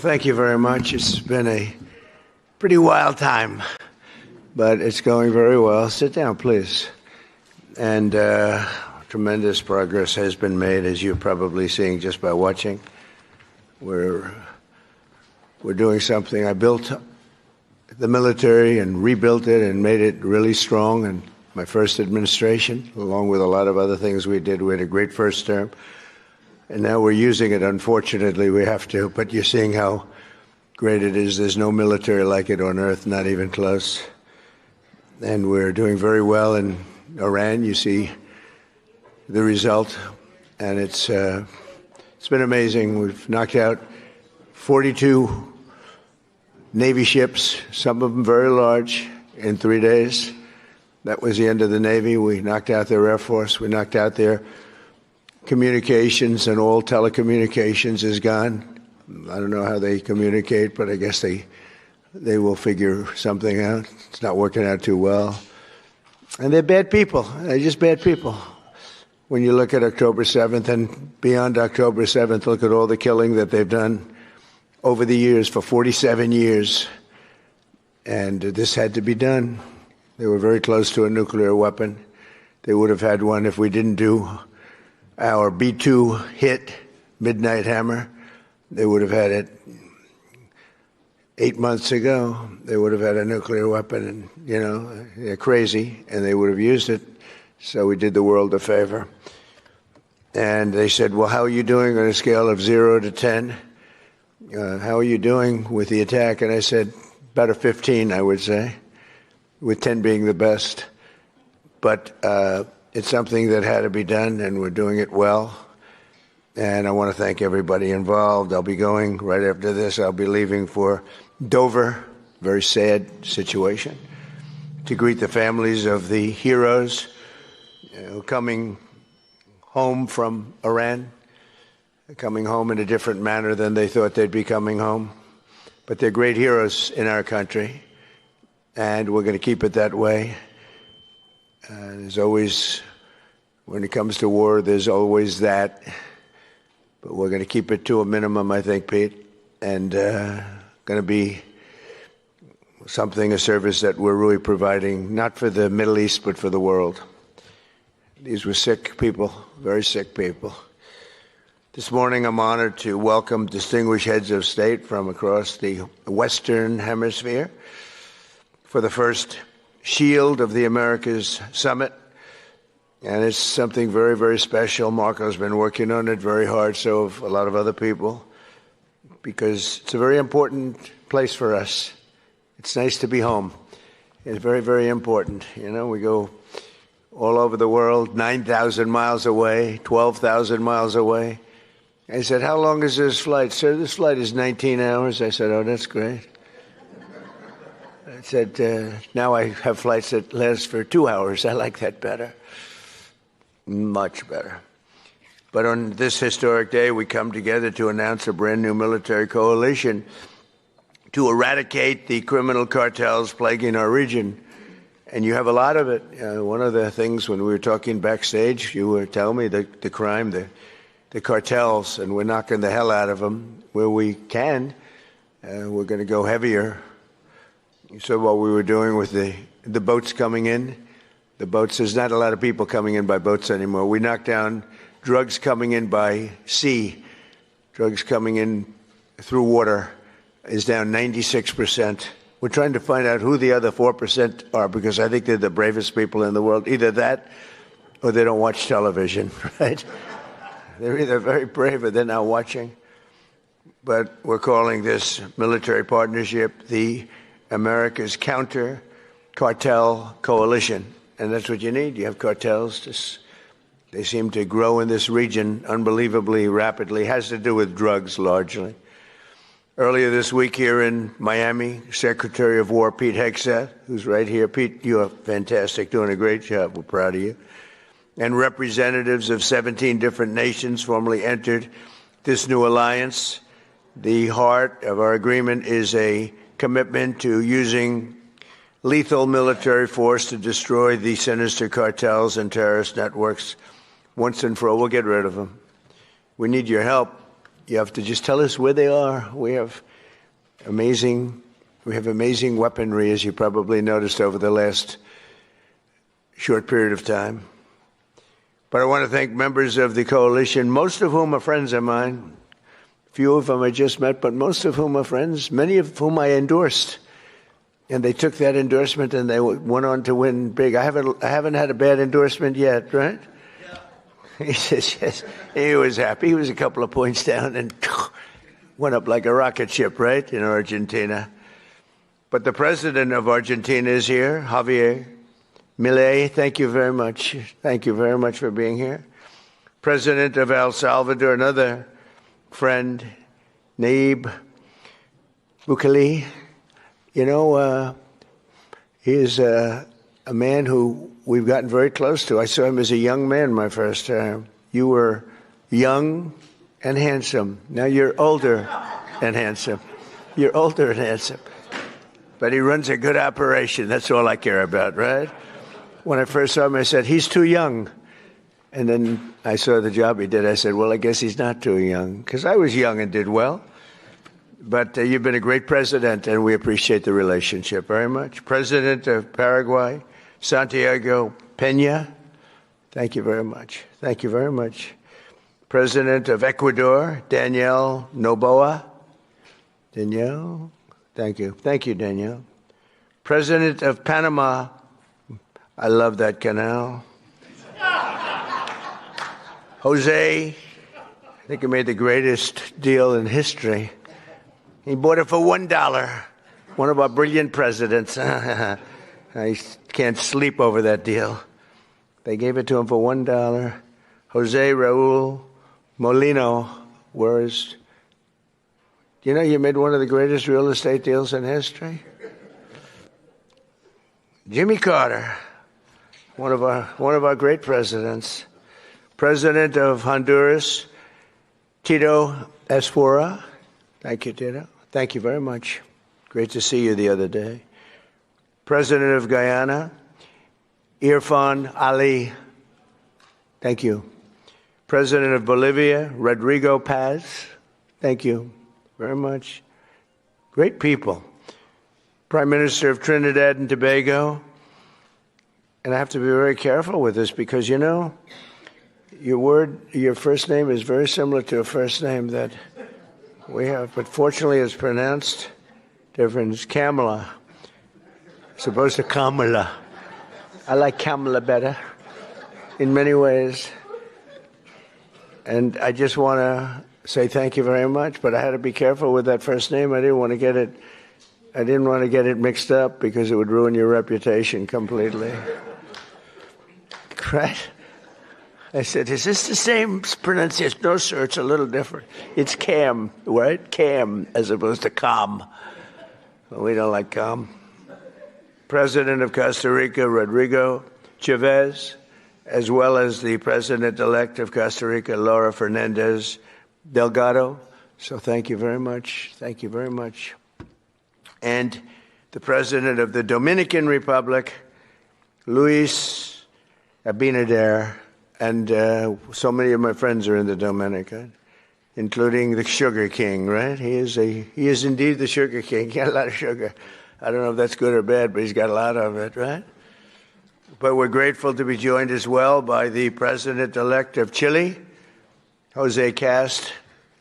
thank you very much. It's been a pretty wild time, but it's going very well. Sit down, please. And tremendous progress has been made, as you're probably seeing just by watching. We're doing something. I built the military and rebuilt it and made it really strong in my first administration, along with a lot of other things we did. We had a great first term. And now we're using it. Unfortunately, we have to. But you're seeing how great it is. There's no military like it on earth, not even close. And we're doing very well in Iran. You see the result. And it's been amazing. We've knocked out 42 Navy ships, some of them very large, in 3 days. That was the end of the Navy. We knocked out their Air Force. We knocked out their communications, and all telecommunications is gone. I don't know how they communicate, but I guess they will figure something out. It's not working out too well. And they're bad people. They're just bad people. When you look at October 7th and beyond October 7th, look at all the killing that they've done over the years, for 47 years. And this had to be done. They were very close to a nuclear weapon. They would have had one if we didn't do our B-2 hit, Midnight Hammer. They would have had it 8 months ago. They would have had a nuclear weapon, and, you know, they're crazy, and they would have used it. So we did the world a favor. And they said, well, how are you doing on a scale of 0 to 10? How are you doing with the attack? And I said, about a 15, I would say, with 10 being the best. But it's something that had to be done, and we're doing it well. And I want to thank everybody involved. I'll be going right after this. I'll be leaving for Dover, very sad situation, to greet the families of the heroes coming home from Iran, coming home in a different manner than they thought they'd be coming home. But they're great heroes in our country, and we're going to keep it that way. There's always, when it comes to war, there's always that. But we're going to keep it to a minimum, I think, Pete, and going to be something, a service that we're really providing, not for the Middle East, but for the world. These were sick people, very sick people. This morning, I'm honored to welcome distinguished heads of state from across the Western Hemisphere for the first Shield of the Americas Summit. And it's something very, very special. Marco's been working on it very hard, so have a lot of other people, because it's a very important place for us. It's nice to be home. It's very, very important. You know, we go all over the world, 9,000 miles away, 12,000 miles away. I said, how long is this flight? Sir, this flight is 19 hours. I said, oh, that's great. I said, now I have flights that last for 2 hours. I like that better. Much better. But on this historic day, we come together to announce a brand new military coalition to eradicate the criminal cartels plaguing our region. And you have a lot of it. One of the things when we were talking backstage, you were telling me the crime, the cartels, and we're knocking the hell out of them where we can. We're going to go heavier. You saw what we were doing with the boats coming in. The boats, there's not a lot of people coming in by boats anymore. We knocked down drugs coming in by sea. Drugs coming in through water is down 96%. We're trying to find out who the other 4% are, because I think they're the bravest people in the world. Either that or they don't watch television, right? They're either very brave or they're not watching. But we're calling this military partnership the America's Counter Cartel Coalition. And that's what you need. You have cartels. They seem to grow in this region unbelievably rapidly. It has to do with drugs, largely. Earlier this week here in Miami, Secretary of War Pete Hegseth, who's right here. Pete, you are fantastic, doing a great job. We're proud of you. And representatives of 17 different nations formally entered this new alliance. The heart of our agreement is a commitment to using lethal military force to destroy the sinister cartels and terrorist networks once and for all. We'll get rid of them. We need your help. You have to just tell us where they are. We have amazing. We have amazing weaponry, as you probably noticed over the last short period of time. But I want to thank members of the coalition, most of whom are friends of mine. Few of them I just met, but most of whom are friends, many of whom I endorsed. And they took that endorsement and they went on to win big. I haven't had a bad endorsement yet, right? Yeah. He says, yes. He was happy. He was a couple of points down and went up like a rocket ship, right, in Argentina. But the president of Argentina is here, Javier Milei. Thank you very much. Thank you very much for being here. President of El Salvador, another friend, Nayib Bukele. You know, he is a man who we've gotten very close to. I saw him as a young man my first time. You were young and handsome. Now you're older and handsome. You're older and handsome. But he runs a good operation. That's all I care about, right? When I first saw him, I said, he's too young. And then I saw the job he did. I said, well, I guess he's not too young, because I was young and did well. But you've been a great president, and we appreciate the relationship very much. President of Paraguay, Santiago Peña, thank you very much. Thank you very much. President of Ecuador, Danielle Noboa. Danielle, thank you. Thank you, Danielle. President of Panama, I love that canal. Jose, I think he made the greatest deal in history. He bought it for $1. One of our brilliant presidents. I can't sleep over that deal. They gave it to him for $1. Jose Raul Molino, whereas, you know, you made one of the greatest real estate deals in history. Jimmy Carter, one of our great presidents. President of Honduras, Tito Esfora. Thank you, Tito. Thank you very much. Great to see you the other day. President of Guyana, Irfan Ali. Thank you. President of Bolivia, Rodrigo Paz. Thank you very much. Great people. Prime Minister of Trinidad and Tobago. And I have to be very careful with this because, you know, your first name is very similar to a first name that we have, but fortunately it's pronounced different. It's Kamala, as opposed to Kamala. I like Kamala better in many ways. And I just want to say thank you very much, but I had to be careful with that first name. I didn't want to get it mixed up because it would ruin your reputation completely. Right? I said, is this the same pronunciation? No, sir, it's a little different. It's Cam, right? Cam, as opposed to Cam. Well, we don't like Cam. President of Costa Rica, Rodrigo Chavez, as well as the President-elect of Costa Rica, Laura Fernandez Delgado. So thank you very much. Thank you very much. And the President of the Dominican Republic, Luis Abinader. And so many of my friends are in the Dominican, including the Sugar King, right? He is indeed the Sugar King. He got a lot of sugar. I don't know if that's good or bad, but he's got a lot of it, right? But we're grateful to be joined as well by the President-elect of Chile, Jose Cast.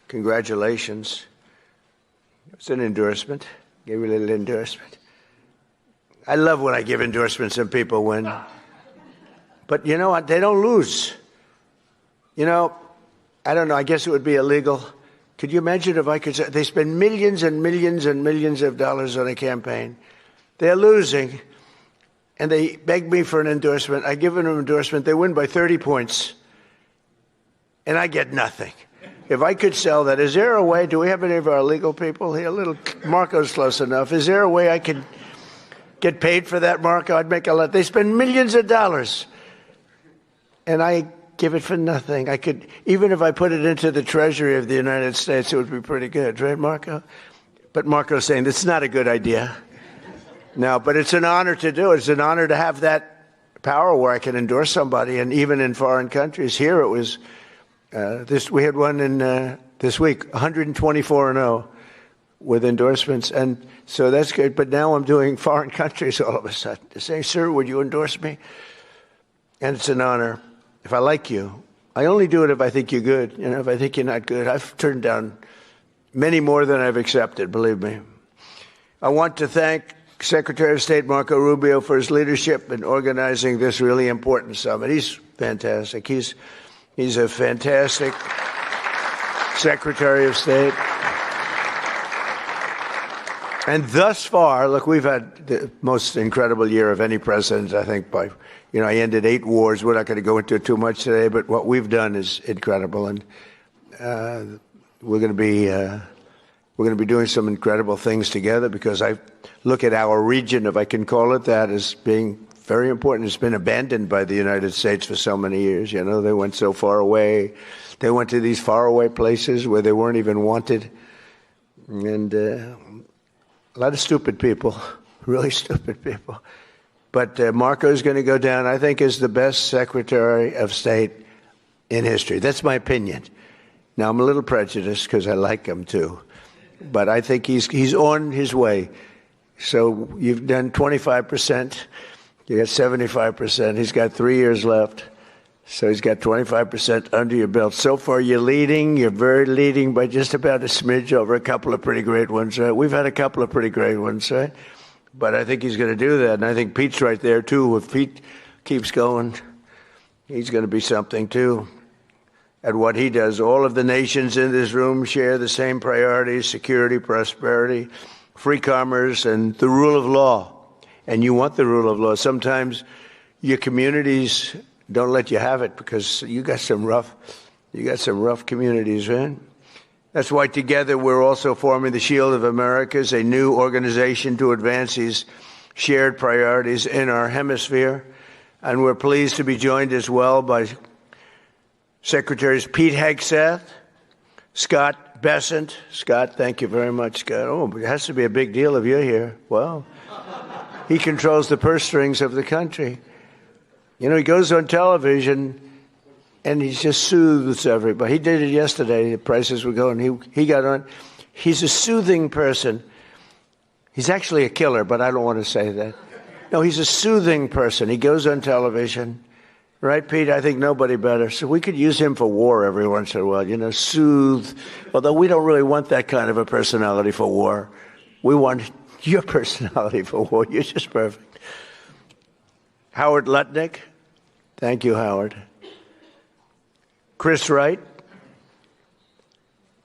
Congratulations. It's an endorsement. Gave you a little endorsement. I love when I give endorsements and people win. But you know what? They don't lose. You know, I don't know. I guess it would be illegal. Could you imagine if I could say they spend millions and millions and millions of dollars on a campaign? They're losing, and they beg me for an endorsement. I give them an endorsement. They win by 30 points, and I get nothing. If I could sell that, is there a way? Do we have any of our legal people here? Marco's close enough. Is there a way I could get paid for that, Marco? I'd make a lot. They spend millions of dollars. And I give it for nothing. I could, even if I put it into the Treasury of the United States, it would be pretty good, right, Marco? But Marco's saying this is not a good idea. No, but it's an honor to do it. It's an honor to have that power where I can endorse somebody, and even in foreign countries. Here it was, we had one in this week, 124-0. with endorsements. And so that's good. But now I'm doing foreign countries all of a sudden. They say, sir, would you endorse me? And it's an honor. If I like you, I only do it if I think you're good. You know, if I think you're not good, I've turned down many more than I've accepted, believe me. I want to thank Secretary of State Marco Rubio for his leadership in organizing this really important summit. He's fantastic. He's a fantastic Secretary of State. And thus far, look, we've had the most incredible year of any president, I think, I ended 8 wars. We're not going to go into it too much today, but what we've done is incredible. And we're going to be doing some incredible things together, because I look at our region, if I can call it that, as being very important. It's been abandoned by the United States for so many years. You know, they went so far away. They went to these faraway places where they weren't even wanted. And a lot of stupid people, really stupid people. But Marco is going to go down, I think, as the best Secretary of State in history. That's my opinion. Now, I'm a little prejudiced because I like him, too. But I think he's on his way. So you've done 25%. You got 75%. He's got 3 years left. So he's got 25% under your belt. So far, you're leading. You're very leading by just about a smidge over a couple of pretty great ones. Right? We've had a couple of pretty great ones, right? But I think he's going to do that. And I think Pete's right there, too. If Pete keeps going, he's going to be something, too. At what he does. All of the nations in this room share the same priorities: security, prosperity, free commerce, and the rule of law. And you want the rule of law. Sometimes your communities don't let you have it because you got some rough communities, right? That's why together we're also forming the Shield of Americas, a new organization to advance these shared priorities in our hemisphere. And we're pleased to be joined as well by Secretaries Pete Hegseth, Scott Bessent. Scott, thank you very much, Scott. Oh, but it has to be a big deal if you're here. Well, he controls the purse strings of the country. You know, he goes on television and he just soothes everybody. He did it yesterday. The prices were going. He got on. He's a soothing person. He's actually a killer, but I don't want to say that. No, he's a soothing person. He goes on television. Right, Pete? I think nobody better. So we could use him for war every once in a while, you know, soothe. Although we don't really want that kind of a personality for war. We want your personality for war. You're just perfect. Howard Lutnick. Thank you, Howard. Chris Wright.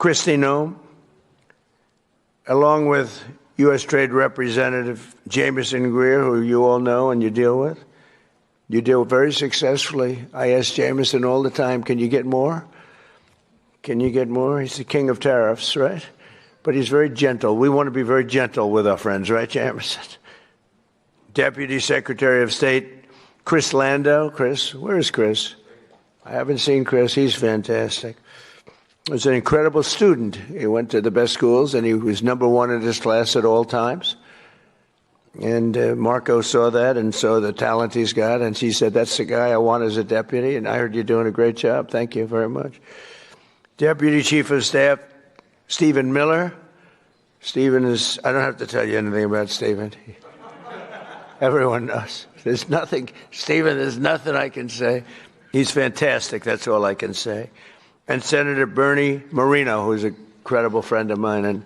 Kristi Noem. Along with U.S. Trade Representative Jameson Greer, who you all know and you deal with. You deal very successfully. I ask Jameson all the time, can you get more? Can you get more? He's the king of tariffs, right? But he's very gentle. We want to be very gentle with our friends, right, Jameson? Deputy Secretary of State Chris Lando. Chris, where is Chris? I haven't seen Chris. He's fantastic. He was an incredible student. He went to the best schools, and he was number one in his class at all times. And Marco saw that and saw the talent he's got, and she said, that's the guy I want as a deputy, and I heard you're doing a great job. Thank you very much. Deputy Chief of Staff Stephen Miller. Stephen is, I don't have to tell you anything about Stephen. Everyone knows. There's nothing I can say. He's fantastic, that's all I can say. And Senator Bernie Moreno, who's a credible friend of mine, and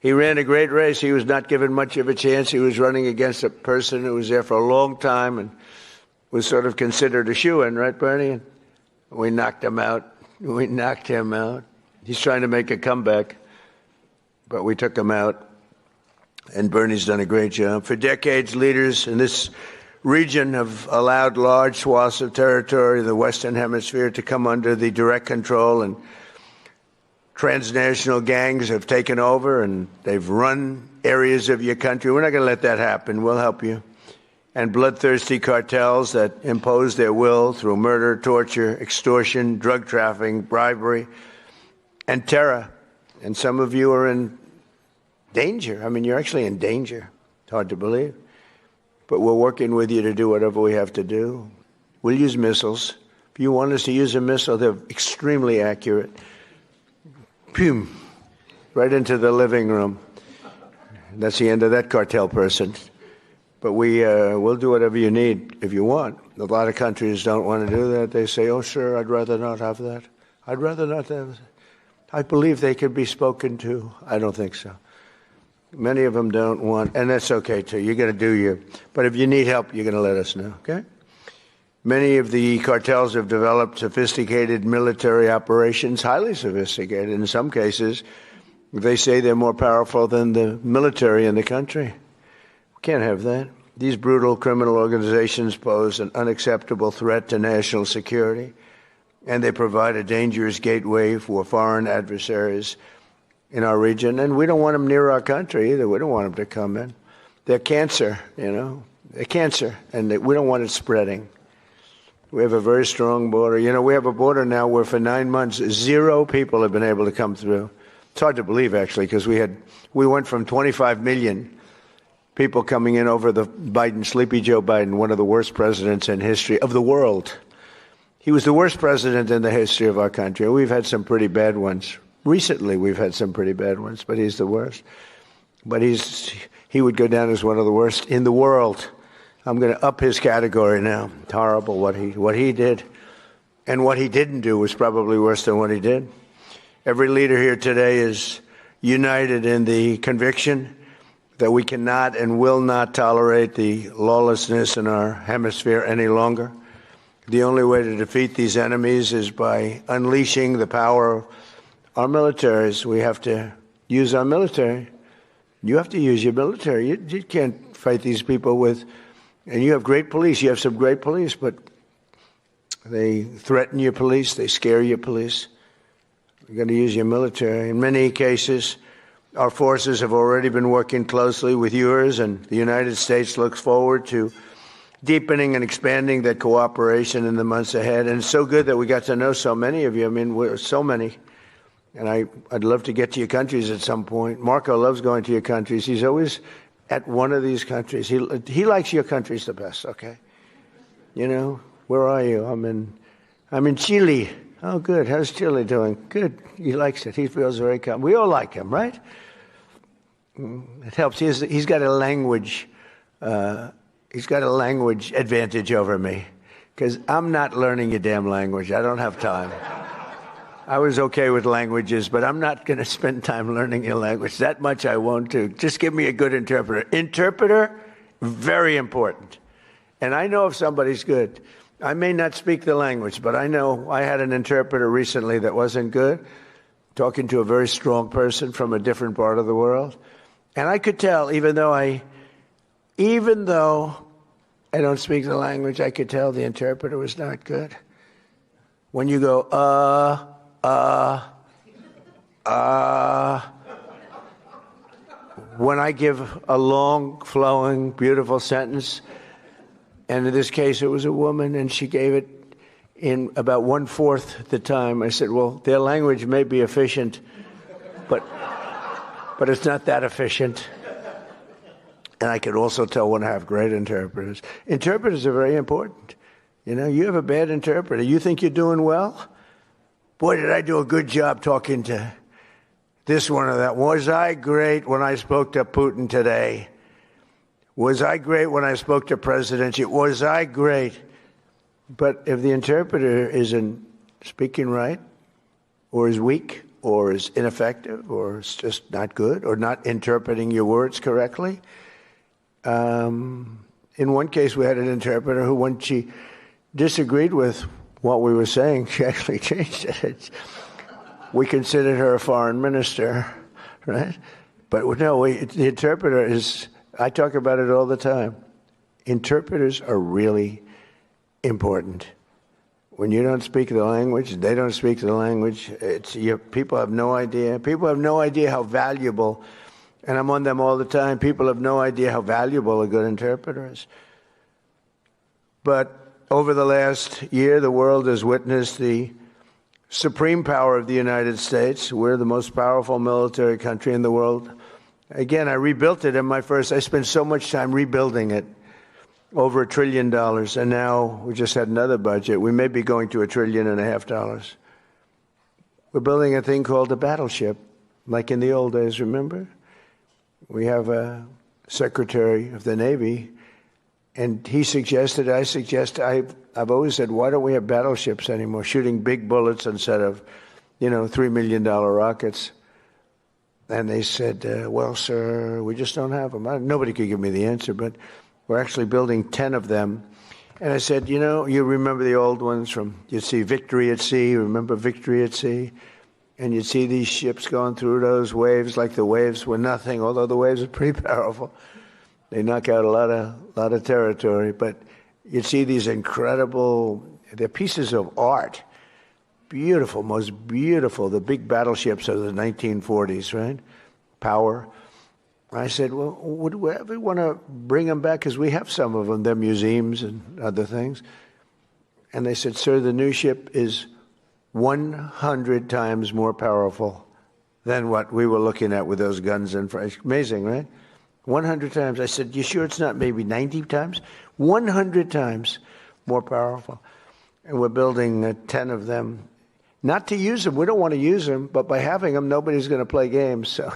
he ran a great race. He was not given much of a chance. He was running against a person who was there for a long time and was sort of considered a shoo-in, right, Bernie? And we knocked him out. He's trying to make a comeback, but we took him out. And Bernie's done a great job. For decades, leaders in this region have allowed large swaths of territory in the Western Hemisphere to come under the direct control, and transnational gangs have taken over and they've run areas of your country. We're not going to let that happen. We'll help you. And bloodthirsty cartels that impose their will through murder, torture, extortion, drug trafficking, bribery, and terror. And some of you are in danger. I mean, you're actually in danger. It's hard to believe. But we're working with you to do whatever we have to do. We'll use missiles. If you want us to use a missile, they're extremely accurate. Boom, right into the living room. That's the end of that cartel person. But we'll do whatever you need if you want. A lot of countries don't want to do that. They say, oh, sure, I'd rather not have that. I'd rather not have that. I believe they could be spoken to. I don't think so. Many of them don't want, and that's okay, too. You're going to do you. But if you need help, you're going to let us know, okay? Many of the cartels have developed sophisticated military operations, highly sophisticated. In some cases, they say they're more powerful than the military in the country. We can't have that. These brutal criminal organizations pose an unacceptable threat to national security, and they provide a dangerous gateway for foreign adversaries in our region. And we don't want them near our country either. We don't want them to come in. They're cancer, you know. They're cancer, and we don't want it spreading. We have a very strong border. You know, we have a border now where for 9 months, 0 people have been able to come through. It's hard to believe, actually, because we went from 25 million people coming in over the Sleepy Joe Biden, one of the worst presidents in history of the world. He was the worst president in the history of our country. We've had some pretty bad ones. Recently, we've had some pretty bad ones, but he's the worst. But he would go down as one of the worst in the world. I'm going to up his category now. It's horrible what he did. And what he didn't do was probably worse than what he did. Every leader here today is united in the conviction that we cannot and will not tolerate the lawlessness in our hemisphere any longer. The only way to defeat these enemies is by unleashing the power of our militaries. We have to use our military. You have to use your military. You can't fight these people with... And you have great police. You have some great police, but they threaten your police. They scare your police. You're going to use your military. In many cases, our forces have already been working closely with yours, and the United States looks forward to deepening and expanding that cooperation in the months ahead. And it's so good that we got to know so many of you. I mean, we're so many. And I'd love to get to your countries at some point. Marco loves going to your countries. He's always at one of these countries. He likes your countries the best, okay? You know, where are you? I'm in Chile. Oh, good. How's Chile doing? Good. He likes it. He feels very calm. We all like him, right? It helps. He's got a language. He's got a language advantage over me because I'm not learning your damn language. I don't have time. I was okay with languages, but I'm not going to spend time learning your language. That much I won't do. Just give me a good interpreter. Interpreter, very important. And I know if somebody's good. I may not speak the language, but I know I had an interpreter recently that wasn't good, talking to a very strong person from a different part of the world. And I could tell, even though I don't speak the language, I could tell the interpreter was not good. When you go, when I give a long, flowing, beautiful sentence, and in this case it was a woman, and she gave it in about 1/4 the time, I said, well, their language may be efficient, but it's not that efficient. And I could also tell when I have great interpreters. Interpreters are very important. You know, you have a bad interpreter. You think you're doing well? Boy, did I do a good job talking to this one or that. Was I great when I spoke to Putin today? Was I great when I spoke to President Xi? Was I great? But if the interpreter isn't speaking right, or is weak, or is ineffective, or is just not good, or not interpreting your words correctly, in one case we had an interpreter who, when she disagreed with what we were saying, she actually changed it. We considered her a foreign minister, right? But no, the interpreter is, I talk about it all the time. Interpreters are really important. When you don't speak the language, they don't speak the language. People have no idea. People have no idea how valuable, and I'm on them all the time, people have no idea how valuable a good interpreter is. But over the last year, the world has witnessed the supreme power of the United States. We're the most powerful military country in the world. Again, I rebuilt it I spent so much time rebuilding it, over $1 trillion. And now we just had another budget. We may be going to $1.5 trillion. We're building a thing called a battleship, like in the old days, remember? we have a Secretary of the Navy, and he suggested, I've always said, why don't we have battleships anymore, shooting big bullets instead of, $3 million rockets? And they said, well, sir, we just don't have them. Nobody could give me the answer, but we're actually building 10 of them. And I said, you remember the old ones you'd see Victory at Sea, remember Victory at Sea? And you'd see these ships going through those waves like the waves were nothing, although the waves are pretty powerful. They knock out a lot of territory, but you'd see these incredible, they're pieces of art. Beautiful, most beautiful, the big battleships of the 1940s, right? Power. I said, well, would we ever want to bring them back? Because we have some of them. They're museums and other things. And they said, sir, the new ship is 100 times more powerful than what we were looking at with those guns and amazing, right? 100 times. I said, you sure it's not maybe 90 times? 100 times more powerful. And we're building 10 of them. Not to use them. We don't want to use them, but by having them, nobody's going to play games. So,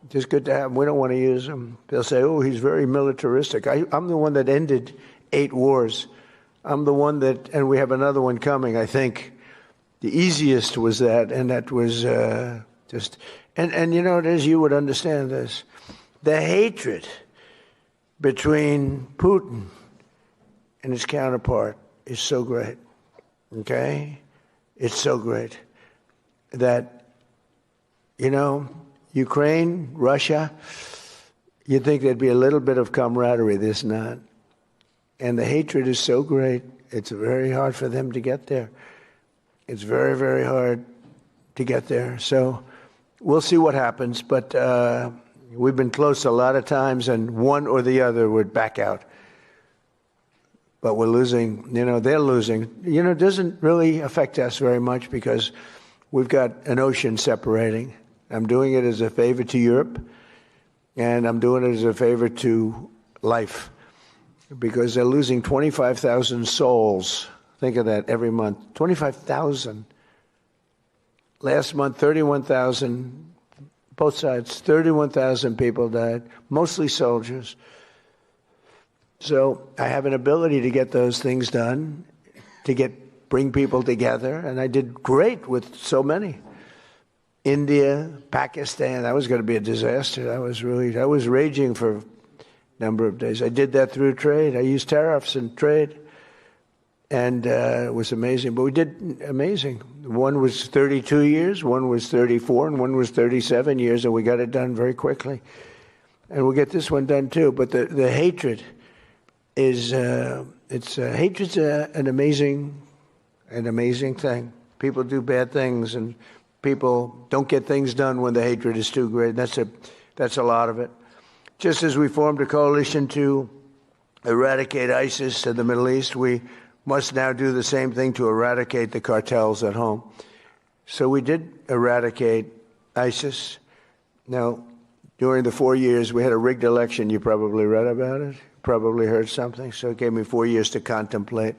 just good to have them. We don't want to use them. They'll say, oh, he's very militaristic. I'm the one that ended 8 wars. I'm the one and we have another one coming, I think. The easiest was that, and that was and as you would understand this, the hatred between Putin and his counterpart is so great, okay? It's so great that, Ukraine, Russia, you'd think there'd be a little bit of camaraderie. There's not. And the hatred is so great, it's very hard for them to get there. It's very, very hard to get there. So we'll see what happens. But we've been close a lot of times, and one or the other would back out. But we're losing, they're losing. It doesn't really affect us very much because we've got an ocean separating. I'm doing it as a favor to Europe, and I'm doing it as a favor to life because they're losing 25,000 souls. Think of that every month. 25,000. Last month, 31,000, both sides, 31,000 people died, mostly soldiers. So I have an ability to get those things done, bring people together, and I did great with so many. India, Pakistan, that was going to be a disaster. I was raging for a number of days. I did that through trade. I used tariffs and trade, and it was amazing. But we did amazing. One was 32 years, one was 34, and one was 37 years, and we got it done very quickly. And we'll get this one done too. But the hatred is hatred's an amazing thing. People do bad things, and people don't get things done when the hatred is too great. That's a lot of it. Just as we formed a coalition to eradicate ISIS in the Middle East, we must now do the same thing to eradicate the cartels at home. So we did eradicate ISIS. Now, during the 4 years, we had a rigged election. You probably read about it, probably heard something. So it gave me 4 years to contemplate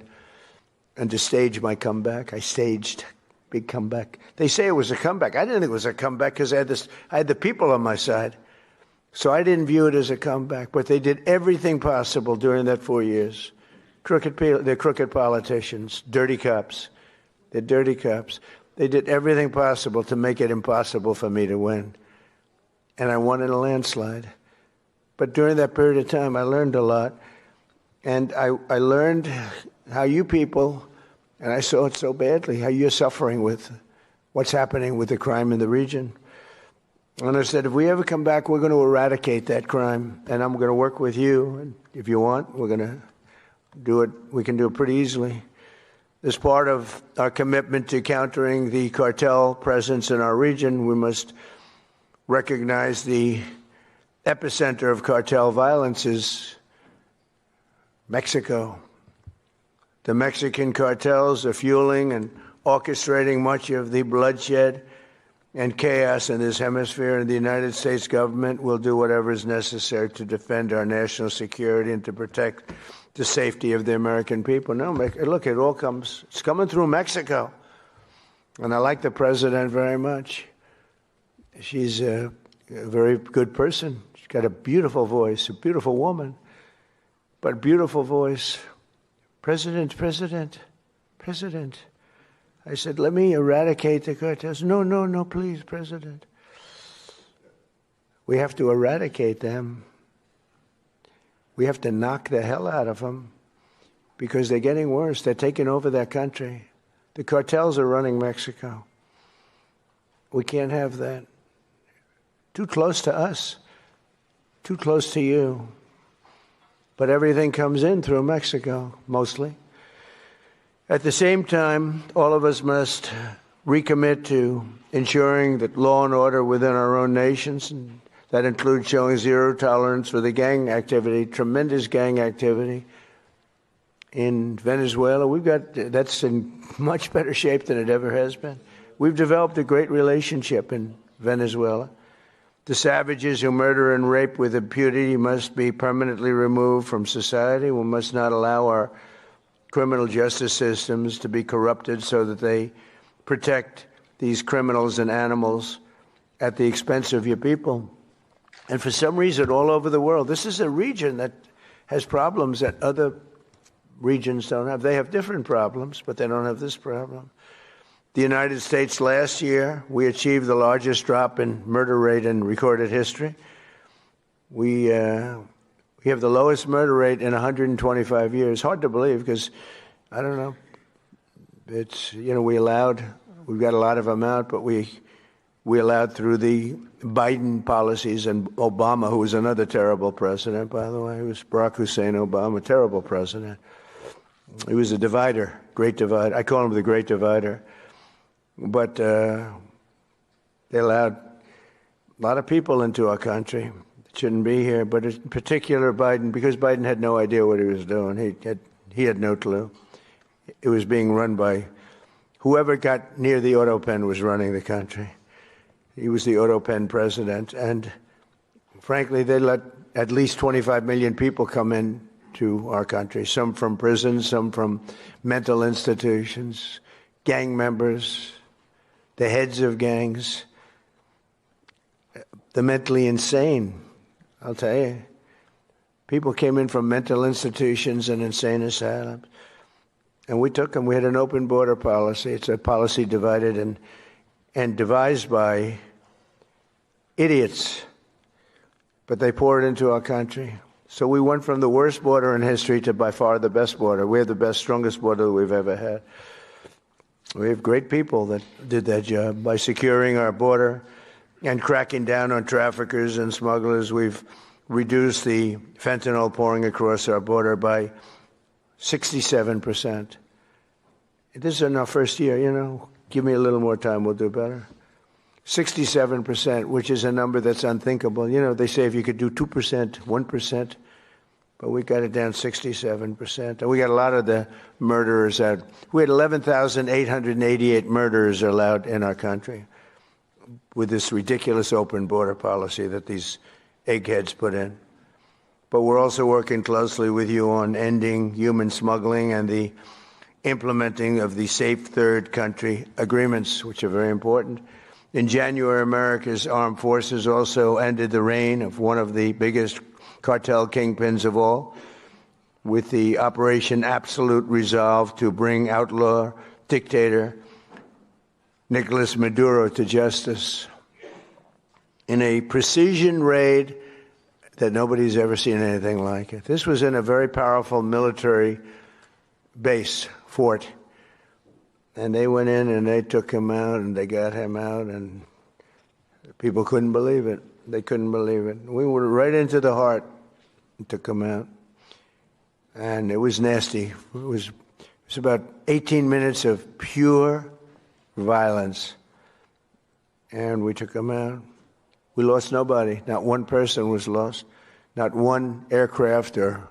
and to stage my comeback. I staged big comeback. They say it was a comeback. I didn't think it was a comeback because I had the people on my side. So I didn't view it as a comeback. But they did everything possible during that 4 years. They're crooked politicians, dirty cops. They're dirty cops. They did everything possible to make it impossible for me to win. And I won in a landslide. But during that period of time, I learned a lot. And I learned how you people, and I saw it so badly, how you're suffering with what's happening with the crime in the region. And I said, if we ever come back, we're going to eradicate that crime. And I'm going to work with you. And if you want, we're going to do it. We can do it pretty easily. As part of our commitment to countering the cartel presence in our region, we must recognize the epicenter of cartel violence is Mexico. The Mexican cartels are fueling and orchestrating much of the bloodshed and chaos in this hemisphere, and the United States government will do whatever is necessary to defend our national security and to protect the safety of the American people. No, look, it's coming through Mexico. And I like the president very much. She's a very good person. She's got a beautiful voice, a beautiful woman, but a beautiful voice. President, President, President. I said, let me eradicate the cartels. No, no, no, please, President. We have to eradicate them. We have to knock the hell out of them because they're getting worse. They're taking over that country. The cartels are running Mexico. We can't have that. Too close to us. Too close to you. But everything comes in through Mexico, mostly. At the same time, all of us must recommit to ensuring that law and order within our own nations, and that includes showing zero tolerance for the gang activity, tremendous gang activity in Venezuela. That's in much better shape than it ever has been. We've developed a great relationship in Venezuela. The savages who murder and rape with impunity must be permanently removed from society. We must not allow our criminal justice systems to be corrupted so that they protect these criminals and animals at the expense of your people. And for some reason, all over the world, this is a region that has problems that other regions don't have. They have different problems, but they don't have this problem. The United States last year, we achieved the largest drop in murder rate in recorded history. We have the lowest murder rate in 125 years. Hard to believe because, I don't know, it's, we've got a lot of them out, but we allowed through the Biden policies and Obama, who was another terrible president, by the way. It was Barack Hussein Obama, terrible president. He was a divider, great divider. I call him the great divider. But they allowed a lot of people into our country that shouldn't be here, but in particular Biden, because Biden had no idea what he was doing. He had no clue. It was being run by whoever got near the auto pen was running the country. He was the auto pen president. And frankly, they let at least 25 million people come in to our country, some from prisons, some from mental institutions, gang members, the heads of gangs, the mentally insane. I'll tell you, people came in from mental institutions and insane asylums, and we took them. We had an open border policy. It's a policy divided and devised by idiots, but they poured into our country. So we went from the worst border in history to by far the best border. We have the best, strongest border that we've ever had. We have great people that did that job. By securing our border and cracking down on traffickers and smugglers, we've reduced the fentanyl pouring across our border by 67%. This is in our first year, Give me a little more time, we'll do better. 67%, which is a number that's unthinkable. They say if you could do 2%, 1%, but we got it down 67%. And we got a lot of the murderers out. We had 11,888 murderers allowed in our country with this ridiculous open border policy that these eggheads put in. But we're also working closely with you on ending human smuggling and the implementing of the Safe Third Country agreements, which are very important. In January, America's armed forces also ended the reign of one of the biggest cartel kingpins of all, with the Operation Absolute Resolve to bring outlaw dictator Nicolas Maduro to justice in a precision raid that nobody's ever seen anything like it. This was in a very powerful military base, fort, and they went in and they took him out and they got him out, and people couldn't believe it. They couldn't believe it. We were right into the heart and took him out. And it was nasty. It was about 18 minutes of pure violence. And we took him out. We lost nobody. Not one person was lost. Not one aircraft or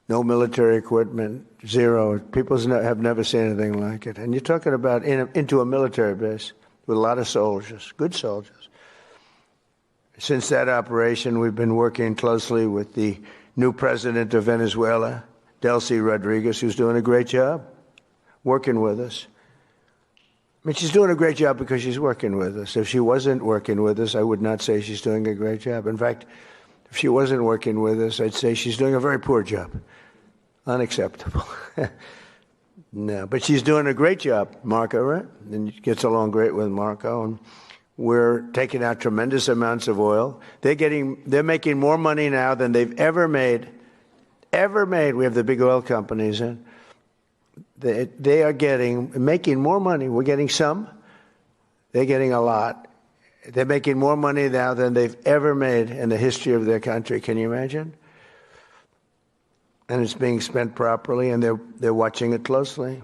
no military equipment. Zero. People have never seen anything like it. And you're talking about into a military base with a lot of soldiers, good soldiers. Since that operation, we've been working closely with the new president of Venezuela, Delcy Rodriguez, who's doing a great job working with us. I mean, she's doing a great job because she's working with us. If she wasn't working with us, I would not say she's doing a great job. In fact, If she wasn't working with us, I'd say she's doing a very poor job. Unacceptable. No, but she's doing a great job, Marco, right? And gets along great with Marco. And we're taking out tremendous amounts of oil. They're making more money now than they've ever made. Ever made. We have the big oil companies in. They are making more money. We're getting some. They're getting a lot. They're making more money now than they've ever made in the history of their country. Can you imagine? And it's being spent properly, and they're watching it closely.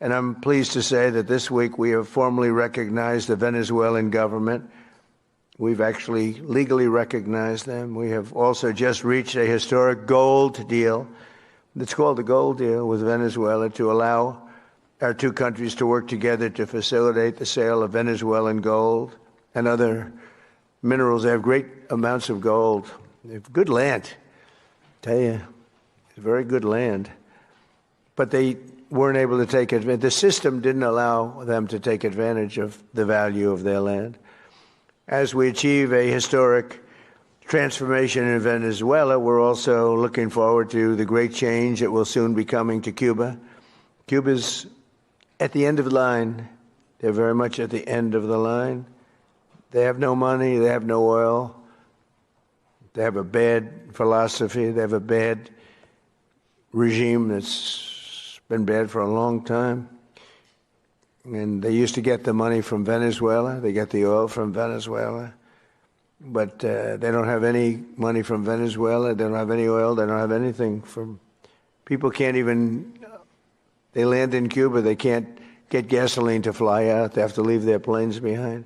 And I'm pleased to say that this week we have formally recognized the Venezuelan government. We've actually legally recognized them. We have also just reached a historic gold deal. It's called the gold deal with Venezuela to allow our two countries to work together to facilitate the sale of Venezuelan gold and other minerals. They have great amounts of gold. They have good land. I tell you, it's very good land. But they weren't able to take advantage. The system didn't allow them to take advantage of the value of their land. As we achieve a historic transformation in Venezuela, we're also looking forward to the great change that will soon be coming to Cuba. Cuba's at the end of the line. They're very much at the end of the line. They have no money. They have no oil. They have a bad philosophy. They have a bad regime that's been bad for a long time. And they used to get the money from Venezuela. They get the oil from Venezuela. But they don't have any money from Venezuela. They don't have any oil. They don't have anything from... People can't even... They land in Cuba. They can't get gasoline to fly out. They have to leave their planes behind.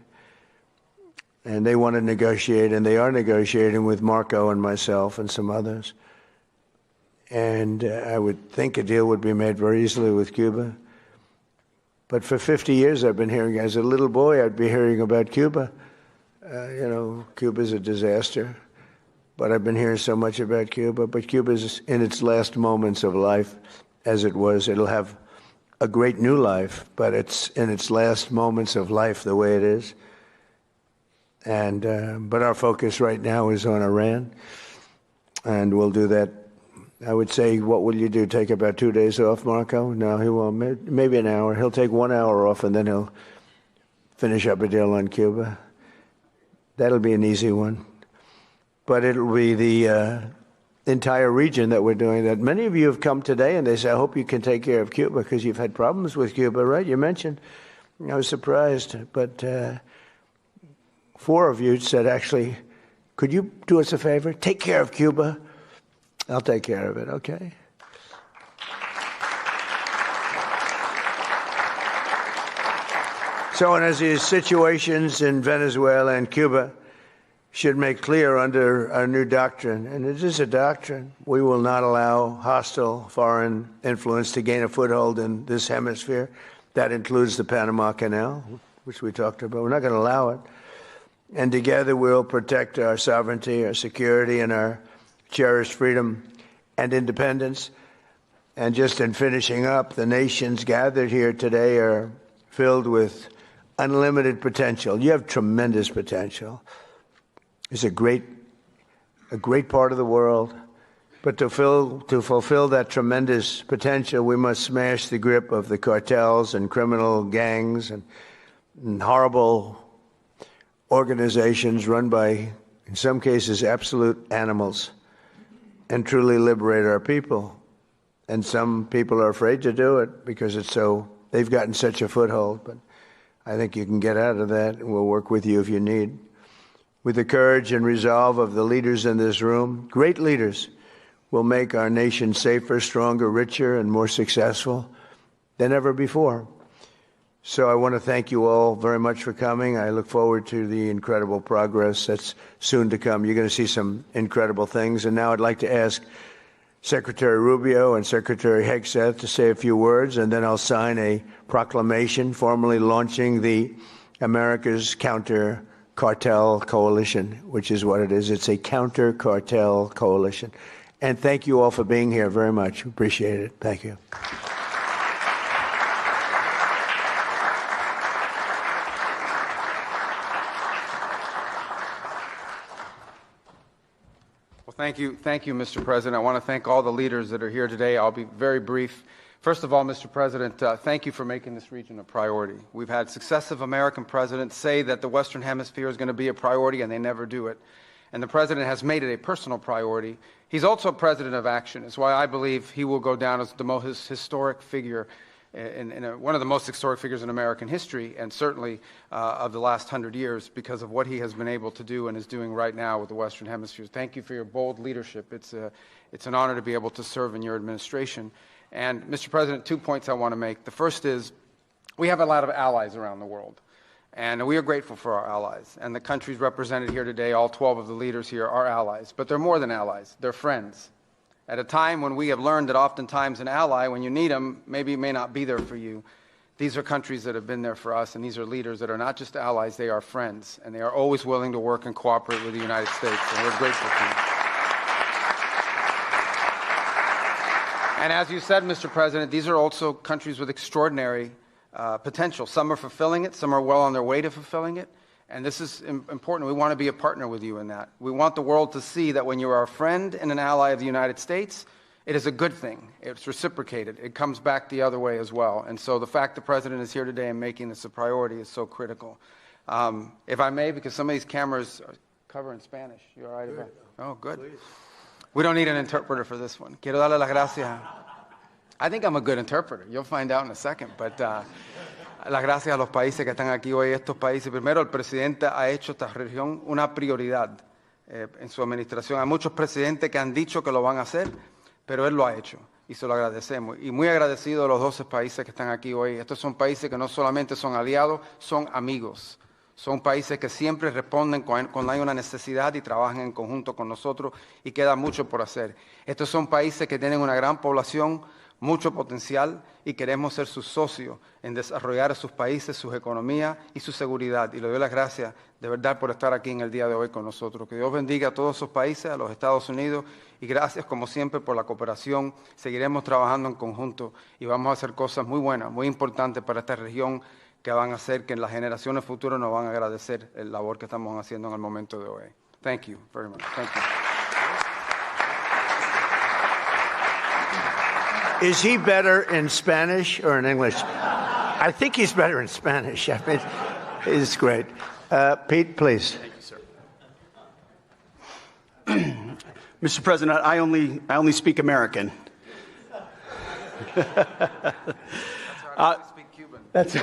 And they want to negotiate, and they are negotiating with Marco and myself and some others. And I would think a deal would be made very easily with Cuba. But for 50 years I've been hearing, as a little boy, I'd be hearing about Cuba. Cuba's a disaster. But I've been hearing so much about Cuba. But Cuba's in its last moments of life, as it was. It'll have a great new life, but it's in its last moments of life the way it is. And but our focus right now is on Iran, and we'll do that. I would say, what will you do? Take about 2 days off, Marco? No, he won't. Maybe an hour. He'll take 1 hour off, and then he'll finish up a deal on Cuba. That'll be an easy one. But it'll be the entire region that we're doing that. Many of you have come today, and they say, I hope you can take care of Cuba, because you've had problems with Cuba, right? You mentioned. I was surprised, but 4 of you said, actually, could you do us a favor? Take care of Cuba. I'll take care of it, okay? So, and as these situations in Venezuela and Cuba should make clear under our new doctrine, and it is a doctrine, we will not allow hostile foreign influence to gain a foothold in this hemisphere. That includes the Panama Canal, which we talked about. We're not going to allow it. And together we'll protect our sovereignty, our security, and our cherished freedom and independence. And just in finishing up, the nations gathered here today are filled with unlimited potential. You have tremendous potential. It's a great part of the world. But to fulfill that tremendous potential, we must smash the grip of the cartels and criminal gangs and horrible organizations run by, in some cases, absolute animals, and truly liberate our people. And some people are afraid to do it because they've gotten such a foothold. But I think you can get out of that, and we'll work with you if you need. With the courage and resolve of the leaders in this room, great leaders will make our nation safer, stronger, richer, and more successful than ever before. So I want to thank you all very much for coming. I look forward to the incredible progress that's soon to come. You're going to see some incredible things. And now I'd like to ask Secretary Rubio and Secretary Hegseth to say a few words, and then I'll sign a proclamation formally launching the America's Counter Cartel Coalition, which is what it is. It's a counter cartel coalition. And thank you all for being here very much. Appreciate it. Thank you. Well, thank you, Mr. President. I want to thank all the leaders that are here today. I'll be very brief. First of all, Mr. President, thank you for making this region a priority. We've had successive American presidents say that the Western Hemisphere is going to be a priority, and they never do it. And the President has made it a personal priority. He's also a president of action. It's why I believe he will go down as the most historic figure, one of the most historic figures in American history, and certainly of the last 100 years, because of what he has been able to do and is doing right now with the Western Hemisphere. Thank you for your bold leadership. It's an honor to be able to serve in your administration. And, Mr. President, 2 points I want to make. The first is we have a lot of allies around the world, and we are grateful for our allies. And the countries represented here today, all 12 of the leaders here, are allies. But they're more than allies. They're friends. At a time when we have learned that oftentimes an ally, when you need them, maybe may not be there for you, these are countries that have been there for us, and these are leaders that are not just allies, they are friends. And they are always willing to work and cooperate with the United States, and we're grateful to them. And as you said, Mr. President, these are also countries with extraordinary potential. Some are fulfilling it. Some are well on their way to fulfilling it. And this is important. We want to be a partner with you in that. We want the world to see that when you are a friend and an ally of the United States, it is a good thing. It's reciprocated. It comes back the other way as well. And so the fact the President is here today and making this a priority is so critical. If I may, because some of these cameras cover in Spanish. You all right about it? Oh, good. Please. We don't need an interpreter for this one. Quiero darle las gracias. I think I'm a good interpreter. You'll find out in a second. But las gracias a los países que están aquí hoy. Estos países, primero, el presidente ha hecho esta región una prioridad en su administración. Hay muchos presidentes que han dicho que lo van a hacer, pero él lo ha hecho. Y se lo agradecemos. Y muy agradecido a los 12 países que están aquí hoy. Estos son países que no solamente son aliados, son amigos. Son países que siempre responden cuando hay una necesidad y trabajan en conjunto con nosotros, y queda mucho por hacer. Estos son países que tienen una gran población, mucho potencial, y queremos ser sus socios en desarrollar a sus países, sus economías y su seguridad. Y le doy las gracias de verdad por estar aquí en el día de hoy con nosotros. Que Dios bendiga a todos esos países, a los Estados Unidos, y gracias como siempre por la cooperación. Seguiremos trabajando en conjunto y vamos a hacer cosas muy buenas, muy importantes para esta región, que van a hacer que en las generaciones futuras nos van a agradecer la labor que estamos haciendo en el momento de hoy. Thank you very much. Thank you. Is he better in Spanish or in English? I think he's better in Spanish. I mean, it's great. Pete, please. Thank you, sir. Mr. President, I only speak American. That's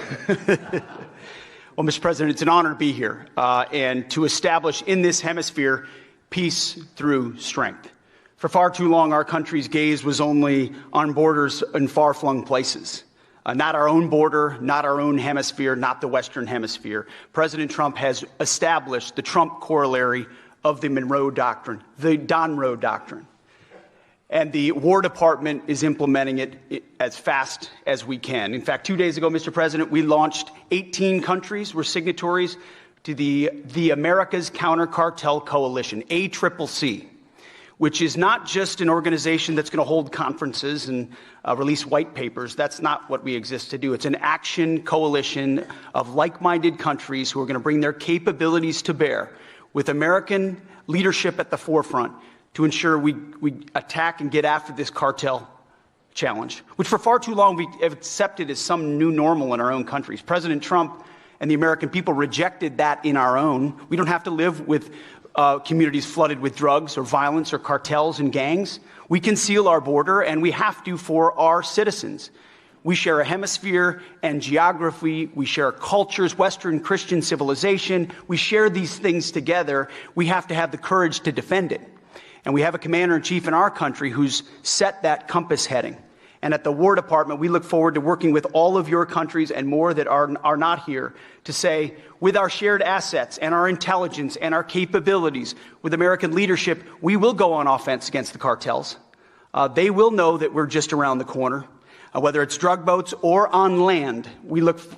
well, Mr. President, it's an honor to be here and to establish in this hemisphere peace through strength. For far too long, our country's gaze was only on borders in far-flung places. Not our own border, not our own hemisphere, not the Western Hemisphere. President Trump has established the Trump corollary of the Monroe Doctrine, the Monroe Doctrine. And the War Department is implementing it as fast as we can. In fact, 2 days ago, Mr. President, we launched 18 countries were signatories to the America's Counter Cartel Coalition, ACCC, which is not just an organization that's going to hold conferences and release white papers. That's not what we exist to do. It's an action coalition of like-minded countries who are going to bring their capabilities to bear with American leadership at the forefront to ensure we attack and get after this cartel challenge, which for far too long we have accepted as some new normal in our own countries. President Trump and the American people rejected that in our own. We don't have to live with communities flooded with drugs or violence or cartels and gangs. We can seal our border, and we have to for our citizens. We share a hemisphere and geography. We share cultures, Western Christian civilization. We share these things together. We have to have the courage to defend it. And we have a commander-in-chief in our country who's set that compass heading. And at the War Department, we look forward to working with all of your countries and more that are not here to say, with our shared assets and our intelligence and our capabilities, with American leadership, we will go on offense against the cartels. They will know that we're just around the corner. Whether it's drug boats or on land,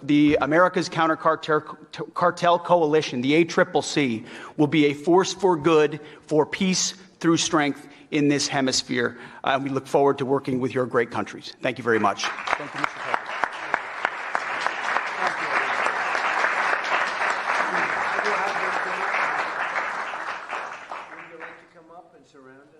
the America's Counter Cartel Coalition, the ACCC, will be a force for good, for peace through strength in this hemisphere. We look forward to working with your great countries. Thank you very much. Thank you, Mr. President. Would you like to come up and surround?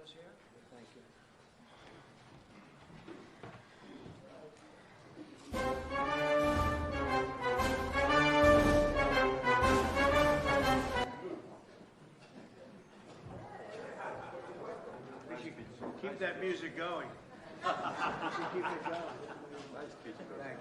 music going. Keep it going. Thank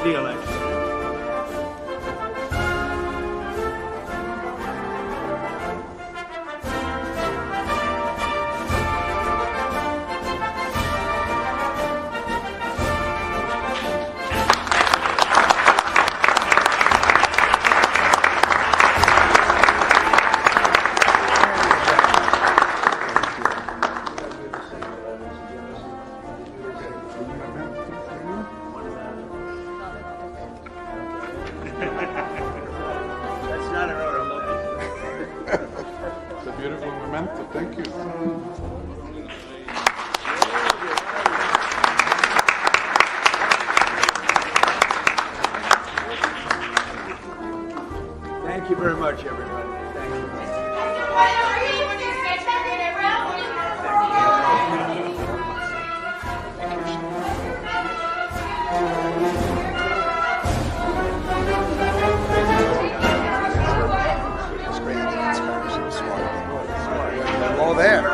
deal, actually. That's not a road I'm looking for. It's a beautiful memento. Thank you. Thank you very much, everybody. Thank you. Oh, there.